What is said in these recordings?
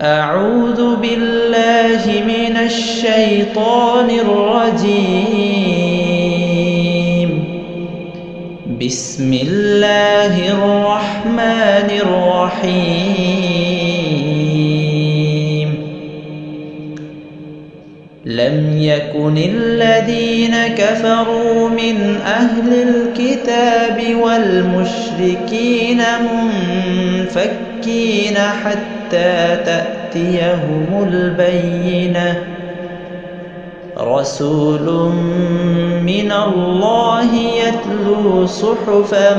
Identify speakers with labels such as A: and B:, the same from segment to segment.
A: أعوذ بالله من الشيطان الرجيم. بسم الله الرحمن الرحيم. لم يكن الذين كفروا من أهل الكتاب والمشركين منفكين حتى تأتيهم البينة. رسول من الله يتلو صحفا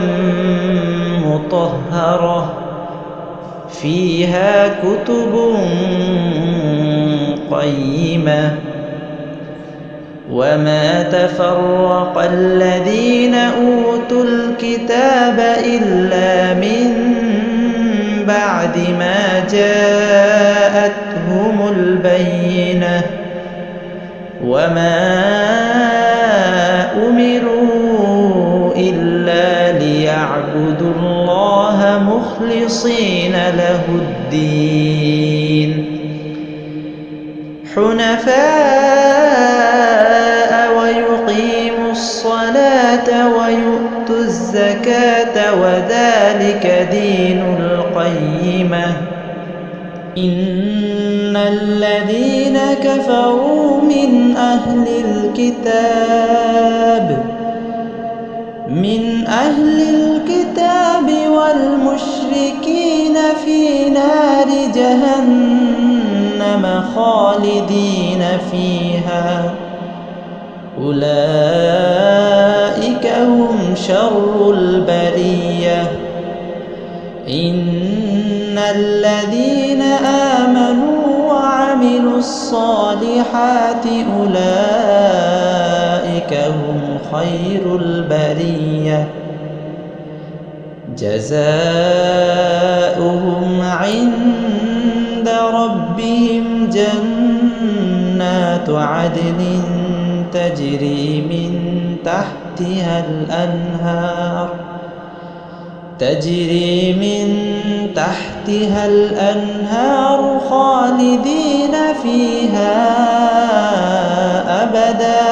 A: مطهرة فيها كتب قيمة. وما تفرق الذين أوتوا الكتاب إلا من بعد ما جاءتهم البينة. وما أمروا إلا ليعبدوا الله مخلصين له الدين حنفاء ويقيموا الصلاة ويؤتوا الزكاة وذلك دين القيمة. إن الذين كفروا من أهل الكتاب والمشركين في نار جهنم خالدين فيها أولئك هم شر البرية. إن الذين آمنوا وعملوا الصالحات أولئك هم خير البرية. جزاؤهم عند ربهم جنات عدن تجري من تحتها الأنهار خالدين فيها أبدا.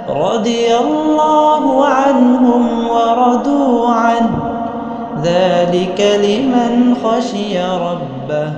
A: رضي الله عنهم ورضوا عنه ذلك لمن خشي ربه.